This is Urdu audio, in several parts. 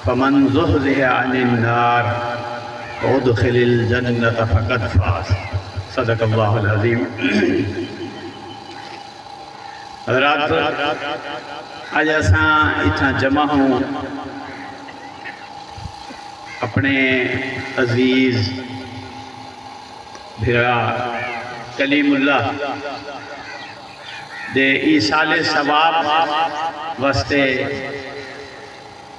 فمن زحزح عن النار وادخل الجنة فقد فاز۔ صدق اللہ العظیم۔ حضرات، آج اساں اتنا جمع ہوں اپنے عزیز بھرا کلیم اللہ دے ایصال ثواب واسطے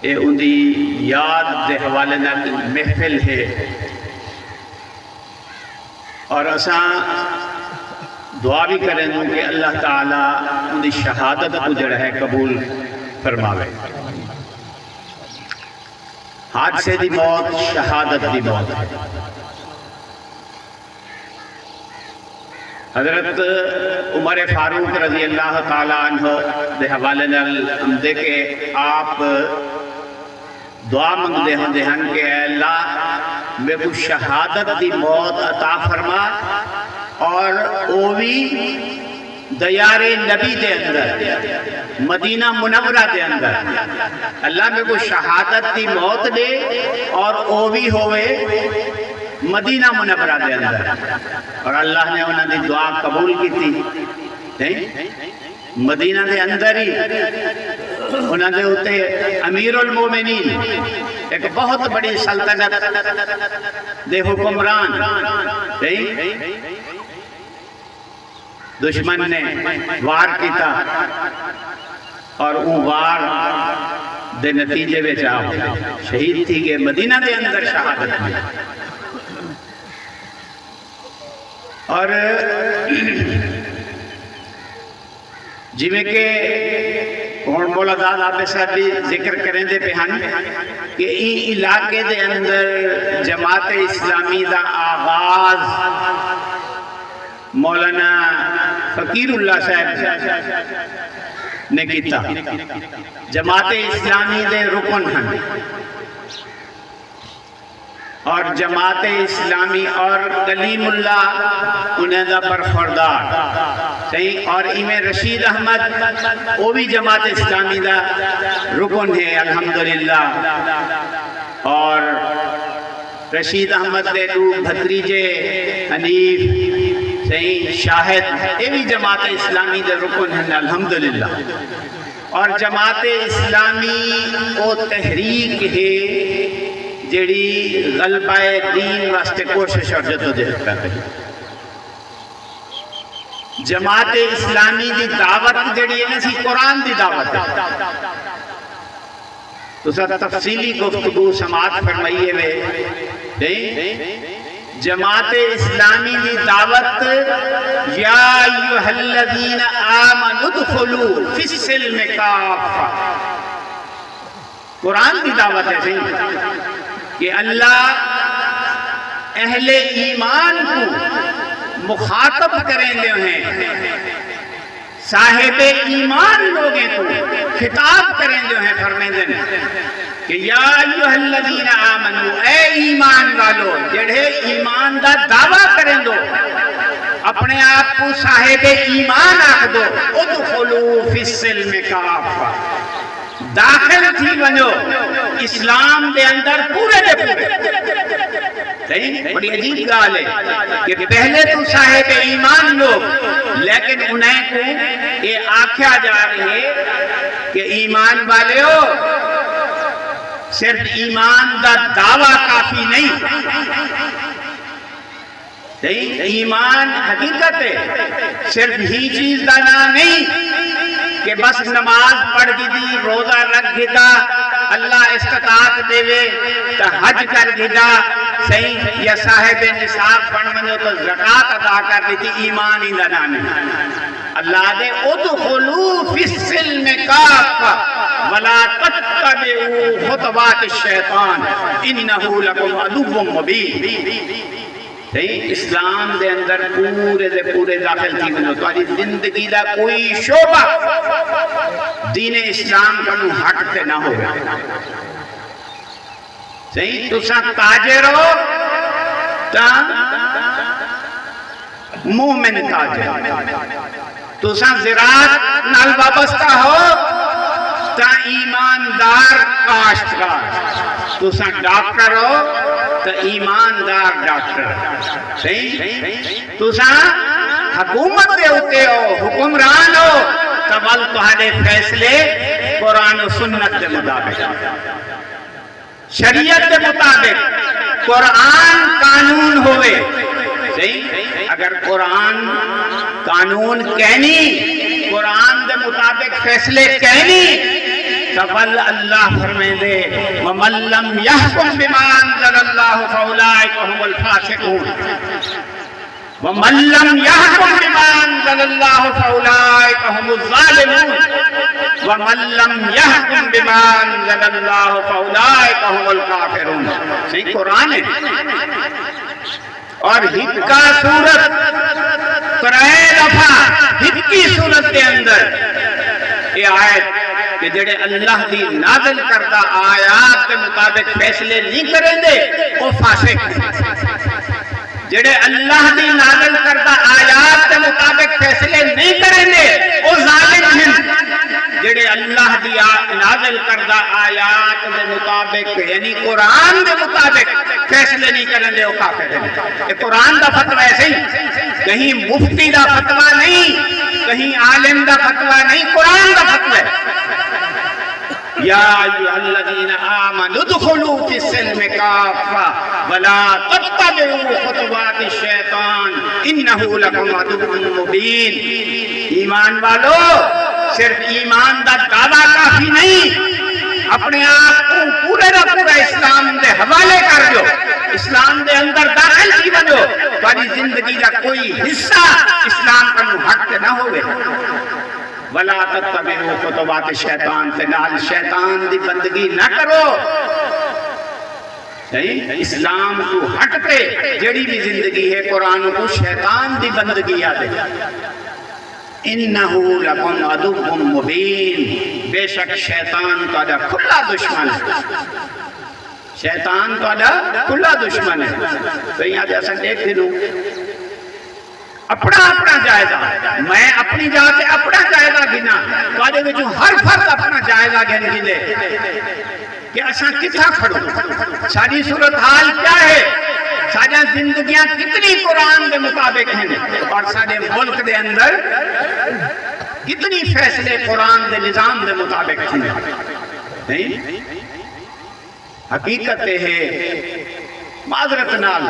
اے اندی یاد دے حوالے نال محفل ہے، اور اساں دعا بھی کریں دوں کہ اللہ تعالیٰ اندی شہادت کو جڑا ہے قبول فرماوے۔ حادثے دی موت شہادت دی موت ہے۔ حضرت عمر فاروق رضی اللہ تعالیٰ عنہ دے حوالے نال ہم دے کہ آپ دعا منگتے ہوندے ہن کہ اے اللہ میں کو شہادت دی موت عطا فرما، اور او بھی دیار نبی دے اندر، مدینہ منورہ دے اندر اللہ میں کو شہادت دی موت دے، اور او بھی ہوئے مدینہ منورہ دے اندر۔ اور اللہ نے انہوں نے دعا قبول کی تھی، مدینہ دے اندر ہی انہوں نے ہوتے امیر المومنین، ایک بہت بڑی سلطنت دے حکمران، دشمن نے وار کیتا، اور وہ وار دے نتیجے میں شہید تھی کہ مدینہ دے اندر شہادت میں۔ اور جی میں کہ ہون مولا داد آپ صاحب بھی ذکر کریں دے پہ ہن کہ این علاقے دے اندر جماعت اسلامی دا آغاز مولانا فقیر اللہ صاحب نے کیتا، جماعت اسلامی دے رکن ہن، اور جماعت اسلامی اور کلیم اللہ انہیں دا برخوردار صحیح، اور امام رشید احمد وہ بھی جماعت اسلامی دا رکن ہے الحمدللہ، اور رشید احمد دے دو بھتریجے حنیف صحیح شاہد یہ بھی جماعت اسلامی دے رکن ہیں الحمدللہ۔ اور جماعت اسلامی وہ تحریک ہے جڑی غلبہ دین واسطے کوشش اور جدوجہد کر رہی۔ جماعت اسلامی دی دعوت جڑی ہے نا سی قرآن دی دعوت ہے، تو سر تفصیلی گفتگو سماعت فرمائیے ہوئے۔ جماعت اسلامی دی دعوت یا ایھا الذین آمنوا ادخلوا فی السلم کافہ، قرآن دی دعوت ہے صحیح کہ اللہ اہل ایمان کو مخاطب کریں دے ہیں، صاحب ایمان لوگیں کو خطاب کریں دے ہیں، فرمیں دے کہ یا ایھا الذین آمنوا، اے ایمان والو جڑے ایمان دا دعویٰ کریں دو، اپنے آپ کو صاحب ایمان آکھ دو، ادخلوا فی السلم کافہ، داخل تھی ونجو اسلام دے اندر پورے دے پورے۔ بڑی عجیب گال ہے کہ پہلے تو صاحب ایمان لوگ، لیکن انہیں کو یہ آکھیا جا رہی ہے کہ ایمان والے ہو، صرف ایمان دا دعویٰ کافی نہیں، ایمان حقیقت ہے، صرف ہی چیز دا نام نہیں کہ بس نماز پڑھ گی دی، روزہ رکھ گی دا، اللہ استطاعت دے وے تو حج کر گی دا صحیح، یا صاحب نصاب پڑھ منو تو زکاة ادا کر دی تھی، ایمان ہی دا نام نہیں۔ اللہ دے ادخلوا فی السلم کافہ ولا تتبعوا خطوات الشیطان انہ لکم عدو مبین۔ اسلام دے اندر پورے دے پورے داخل تھی ونو، تو زندگی دا کوئی شعبہ دین اسلام کنو ہٹ تے نہ ہوگا۔ صحیح، تو سا تاجر ہو تا مومن تاجر، تو سا زراعت نال وابستہ ہو تا ایماندار کاشتکار، تساں ڈاکٹر ہو تو ایماندار ڈاکٹر صحیح تساں حکومت دے ہوتے ہو حکمران ہو تو ول تہاڈے فیصلے قرآن و سنت کے مطابق شریعت کے مطابق قرآن قانون ہوئے صحیح اگر قرآن قانون کہنی قرآن کے مطابق فیصلے کہنی تو ول اللہ فرمائے دے وَمَن لَّمْ يَحْكُم بِمَا أَنزَلَ اللَّهُ فَأُولَٰئِكَ هُمُ الْفَاسِقُونَ وَمَن لَّمْ يَحْكُم بِمَا أَنزَلَ اللَّهُ فَأُولَٰئِكَ هُمُ الظَّالِمُونَ وَمَن لَّمْ يَحْكُم بِمَا أَنزَلَ اللَّهُ فَأُولَٰئِكَ هُمُ الْكَافِرُونَ صحیح قرآن ہے اور ہت کا صورت ترائے دفعہ ہت کی صورت کے اندر یہ آیت کہ جڑے اللہ دی نازل کردہ آیات کے مطابق فیصلے نہیں کریں دے وہ فاسق ہیں جڑے اللہ دی نازل کردہ آیات کے مطابق فیصلے نہیں کریں دے وہ ظالم ہیں جڑے اللہ دی نازل کردہ آیات کے مطابق یعنی قرآن کے مطابق فیصلے نہیں کریں دے وہ کافر ہیں یہ قرآن دا فتوہ ایسے ہی کہیں مفتی دا فتوہ نہیں کہیں عالم دا فتوہ نہیں قرآن دا فتوہ ہے یا ایھا الذین آمنوا ادخلوا فی السلم کافہ ولا تتبعوا خطوات الشیطان انہ لکم عدو مبین ایمان والو صرف ایمان دا دعویٰ کافی نہیں اپنے آپ کو پورے نہ پورا اسلام دے حوالے کر دو اسلام دے اندر داخل کی بنو تاری زندگی کا کوئی حصہ اسلام کا ہٹ نہ ہوئے وَلَا تَتَّبِعُوا خُطُوَاتِ الشَّيْطَانِ تے نال شیطان دی بندگی نہ کرو صحیح اسلام کو ہٹتے جڑی بھی زندگی ہے قرآن کو شیطان دی بندگی آدھے انہو لکم عدو مبین بے شک شیطان کا دا کھلا دشمن ہے شیطان کا دا کھلا دشمن ہے تو یہاں جیسا دیکھ لوں اپنا اپنا جائزہ میں اپنی جگہ سے اپنا جائزہ گنا تو آجے میں جو ہر فرد اپنا جائزہ گن گلے کہ اساں کتھا کھڑو ساری صورتحال کیا ہے ساری زندگیاں کتنی قرآن کے مطابق ہیں اور سارے ملک دے اندر کتنی فیصلے قرآن دے نظام دے مطابق ہیں نہیں حقیقت ہے معذرت نال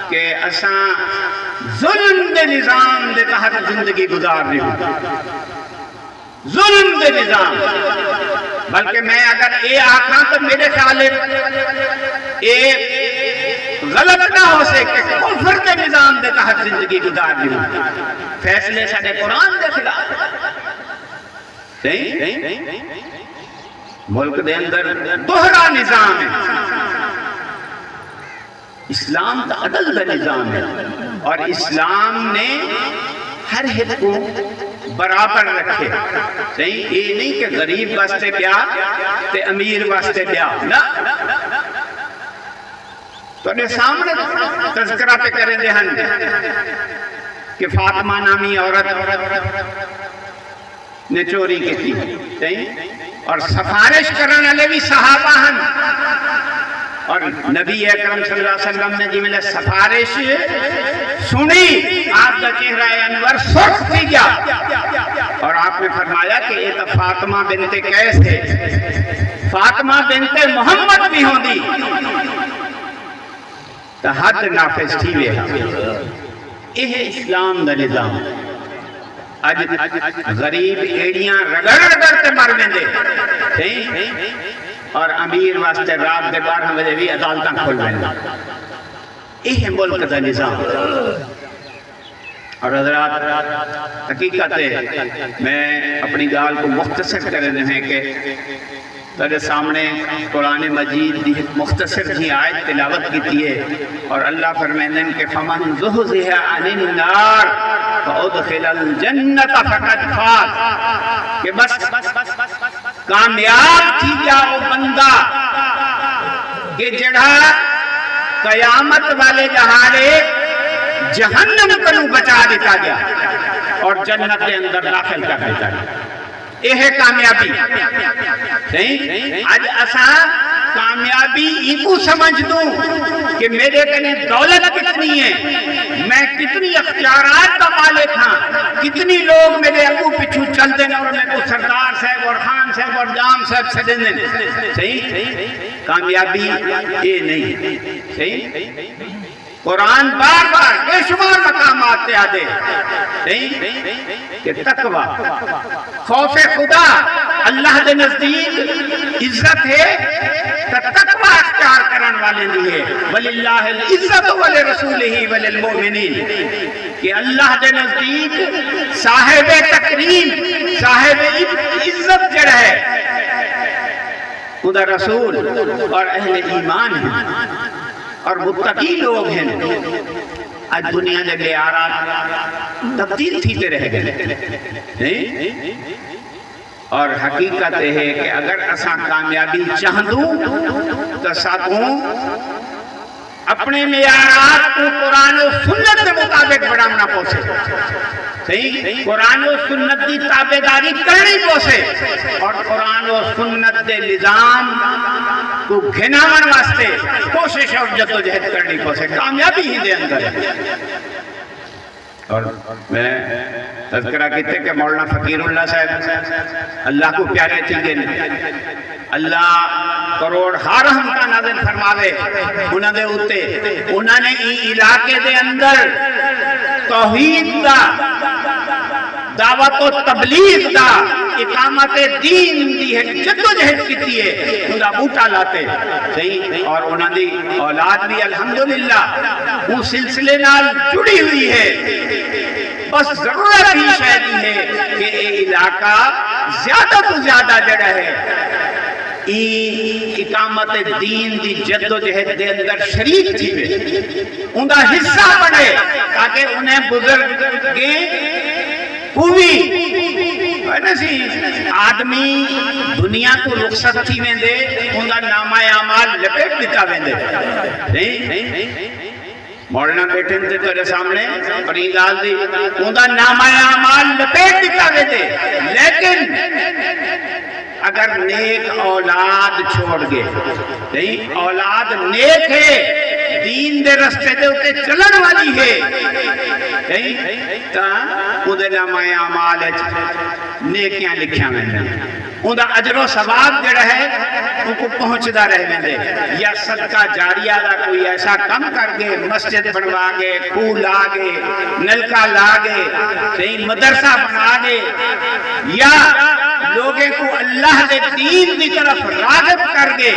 کہ اساں ظلم دے نظام دے تحت زندگی گزار رہی ہوں ظلم دے نظام بلکہ میں اگر اے آکھاں تو میرے خیال اے غلط نہ ہو سکے کہ کفر دے نظام دے تحت زندگی گزار رہی ہوں فیصلے سارے قرآن دے خلاف صحیح ملک دے اندر دوہرا نظام ہے اسلام کا عدل کا نظام ہے اور اسلام نے ہر حد کو برابر رکھے صحیح یہ نہیں کہ غریب واسطے بیا تے امیر واسطے بیا نہ تو نے سامنے تذکرہ پہ کریں دے ہن کہ فاطمہ نامی عورت نے چوری کی تھی صحیح اور سفارش کرنے والے بھی صحابہ ہن اور نبی اکرم صلی اللہ علیہ وسلم نے جی میں سفارش سنی آپ کا چہرہ انور سرخ تھی گیا اور آپ نے فرمایا کہ یہ تو فاطمہ بنت قیس ہے فاطمہ بنت محمد بھی ہوں دی تو حد نافذ تھی وے یہ اسلام دا نظام اج غریب ایڑیاں رگڑ رگڑ تے مر ویندے اور امیر واسطے رات دے 12 بجے بھی عدالتاں کھل ویندے یہ ملک دا نظام اور حضرات حقیقت ہے میں اپنی گال کو مختصر کر رہے ہیں کہ تیرے سامنے قرآن مجید دی مختصر جی آیت تلاوت کی ہے اور اللہ فرمائیں کہ فمن زحزح عن النار فادخل الجنت فقد فاز کہ بس کامیاب تھی جاؤ بندہ کہ جڑا قیامت والے جہارے جہنم کنو بچا دیتا گیا اور جنت کے اندر داخل کر دیتا گیا یہ ہے کامیابی صحیح آج اساں کامیاب کامیابی ایکو سمجھ دوں کہ میرے کنے دولت کتنی ہے، میں کتنی اختیارات کا مالک ہاں، کتنی لوگ میرے اگو پچھو چل دیں اور میں کو سردار صاحب اور خان صاحب اور جام صاحب سے دیں صحیح کامیابی یہ نہیں صحیح قرآن بار بار بے شمار مقامات تے آدے کہ تقوی خوف خدا اللہ دے نزدیک عزت ہے، تقوی اختیار کرن والے لیے وللہ العزت ولرسولہ وللمؤمنین کہ اللہ دے نزدیک صاحب تکریم صاحب عزت جڑا ہے خدا رسول اور اہل ایمان ہیں اور متقی لوگ ہیں۔ آج دنیا دے معیارات تبدیل تھیتے رہ گئے اور حقیقت ہے کہ اگر اساں کامیابی چاہدوں تو ساتھوں اپنے معیارات کو قرآن و سنت کے مطابق بڑھانا پوسے صحیح قرآن و سنت کی تابعداری کرنی پوسے اور قرآن و سنت کے نظام کو گھناون واسطے کوشش اور جدوجہد کرنی پوسے کامیابی ہی دے اندر ہے۔ اور میں تذکرہ کہتے کہ مولانا فقیر اللہ صاحب اللہ کو پیارے تھی کہ اللہ کروڑ رحم کا نازل فرماوے انہوں نے ہوتے انہوں نے ای علاقے دے اندر توحید دا دعوت و تبلیغ دا اقامت دین دی ہے جدوجہد کیتی ہے انہاں بوٹا لاتے صحیح اور انہاں دی اولاد بھی الحمدللہ وہ سلسلے نال جڑی ہوئی ہے، بس ضرورت ہی شاید ہے کہ یہ علاقہ زیادہ تو زیادہ جڑا ہے اقامت دین دی جدوجہد دے اندر شریک تھی ان کا حصہ بنے تاکہ انہیں بزرگیں ہوئی آدمی دنیا کو رخصت تھی ویندے ان کا نامہ اعمال لپیٹ دیتا ویندے مولانا بیٹھے تھے تیرے سامنے اور یہ گال دی ان کا نامہ اعمال لپیٹ دیتا ویندے لیکن اگر نیک اولاد چھوڑ گئے نہیں اولاد نیک ہے دین دے رستے دے اتے چلن والی ہے نہیں تا اندھے نامہ اعمال نیکیاں لکھیاں میں اندھا اجر و ثواب جڑا ہے ان کو پہنچدا رہ میں یا صدقہ جاریہ دا کوئی ایسا کم کر گئے مسجد بنوا گئے کھو لا گئے نلکا لا گئے مدرسہ بنا گئے یا لوگیں کو اللہ دے دین دی طرف راغب کر گئے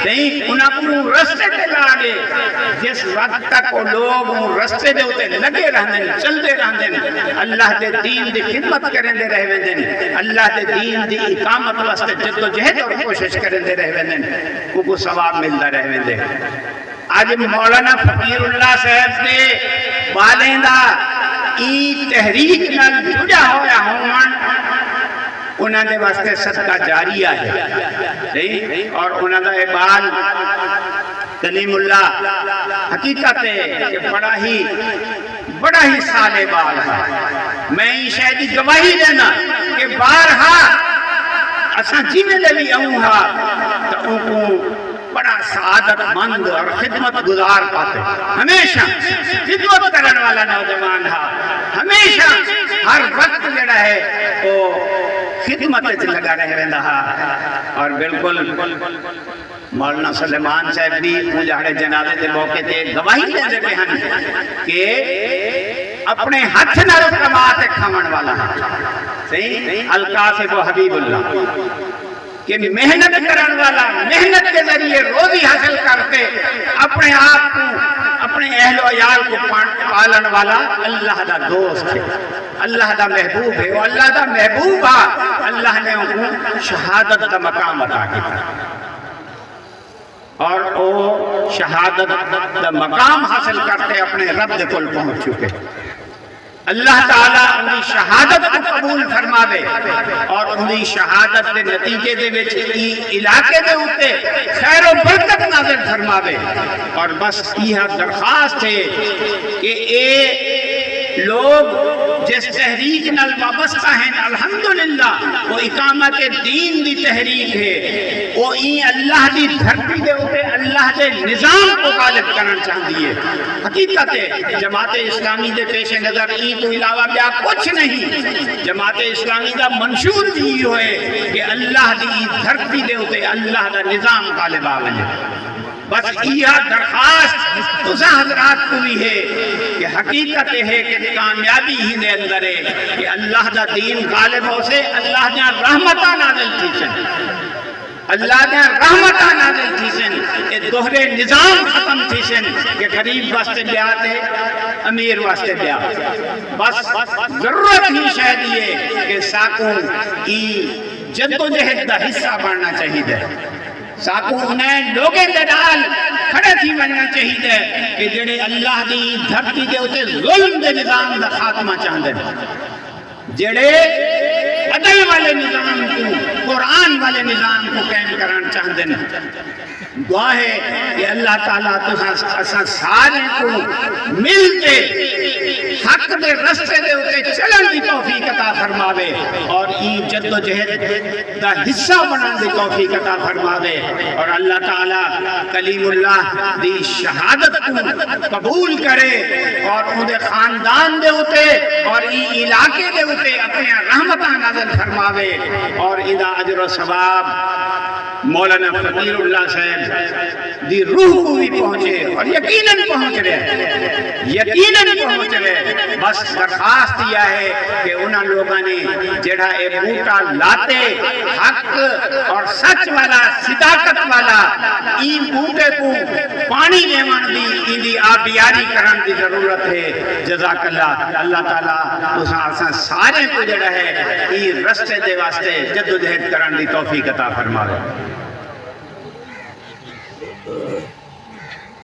نہیں انہاں کو رستے دے لاگے جس وقت تک وہ لوگ رستے دے ہوتے لگے رہنے چلتے رہنے اللہ دے دین دی خدمت کریں دے رہ ویندے اللہ دے دین دی اقامت واسطے جدوجہد اور کوشش کریں دے رہ ویندے کو ثواب ملتا رہ ویندے۔ آج مولانا فقیر اللہ صاحب نے بالیں دا ای تحریک نال جڑا ہویا ہون انہوں نے واسطے صدقہ جاریہ ہے اور انہوں نے بال کلیم اللہ حقیقت ہے کہ بڑا ہی سالے بال ہے۔ میں شاید گواہی دینا کہ بارہا اساں جیویں دے بھی آؤں ہا تو ان کو بڑا سعادت مند اور خدمت گزار پاتے ہمیشہ خدمت کرنے والا نوجوان ہے ہمیشہ ہر وقت جڑا ہے وہ خدمت لگا رہے رہا اور بالکل مولانا سلیمان صاحب بھی مجھے جنازے دے موقع تے گواہی دے دیتے ہیں کہ اپنے ہاتھ نال کماتے کھاون والا صحیح القاسب و حبیب اللہ کہ محنت کرن والا محنت کے ذریعے روزی حاصل کرتے اپنے آپ کو اپنے اہل و عیال کو پالن والا اللہ دا دوست ہے اللہ دا محبوب ہے وہ اللہ دا محبوب ہے اللہ نے ان کو شہادت دا مقام عطا کیا اور وہ شہادت دا مقام حاصل کرتے اپنے رب دے کل پہنچ چکے۔ اللہ تعالیٰ انہی شہادت کو قبول فرماوے اور انہی شہادت کے نتیجے دے وچ علاقے دے ہوتے خیر و برکت نازل فرماوے اور بس یہ درخواست ہے کہ لوگ جس تحریک نال وابستہ ہیں الحمدللہ وہ اقامت دین دی تحریک ہے، وہ این اللہ دی دھرتی دے اوپر اللہ دے نظام کو غالب کرنا چاہتی ہے۔ حقیقت ہے جماعت اسلامی دے پیش نظر این تو علاوہ بیا کچھ نہیں، جماعت اسلامی دا منشور بھی ہوئے کہ اللہ دی دھرتی دے اوپر اللہ دا نظام غالب آوے۔ بس یہ درخواست تو حضرات کو بھی ہے کہ حقیقت ہے کہ کامیابی ہی دے اندر ہے کہ اللہ دا دین غالب ہو سے اللہ جہاں رحمتہ نازل تھی سن، اللہ جہاں رحمتہ نازل تھی سن، یہ دوہرے نظام ختم تھی سن کہ غریب واسطے بیات ہے امیر واسطے بیات۔ بس ضرورت ہی شاید یہ کہ ساکوں کی جد و جہد دا حصہ بڑھنا چاہیے، ساکو انہیں لوگیں دے نال کھڑے تھی بننا چاہیے کہ جڑے اللہ دی دھرتی دے ہوتے ظلم دے نظام دا خاتمہ چاہتے ہیں، جڑے عدل والے نظام کو قرآن والے نظام کو قائم کرنا چاہتے ہیں۔ دعا ہے کہ اللہ تعالیٰ تو سارے کو ملتے حق دے رستے دے ہوتے چلن دی توفیق عطا فرماوے اور این جد و جہد دا حصہ بنان دی توفیق عطا فرماوے، اور اللہ تعالیٰ کلیم اللہ دی شہادت کو قبول کرے اور ان دے خاندان دے ہوتے اور این علاقے دے ہوتے اپنے رحمتہ نازل فرماوے، اور ادا اجر و ثواب مولانا فقیر اللہ صاحب دی روح کو بھی پہنچے، اور یقیناً پہنچ رہے، یقیناً پہنچ رہے۔ بس درخواست یہ ہے کہ انہاں لوگوں نے جڑا اے بوٹا لاتے حق اور سچ والا صداقت والا این بوٹے کو پانی دیوان دی ان دی آبیاری کرن دی ضرورت ہے۔ جزاک اللہ، اللہ تعالیٰ اساں سارے کو جڑا ہے این رستے دے واسطے جد و جہد کرن دی توفیق عطا فرمائے۔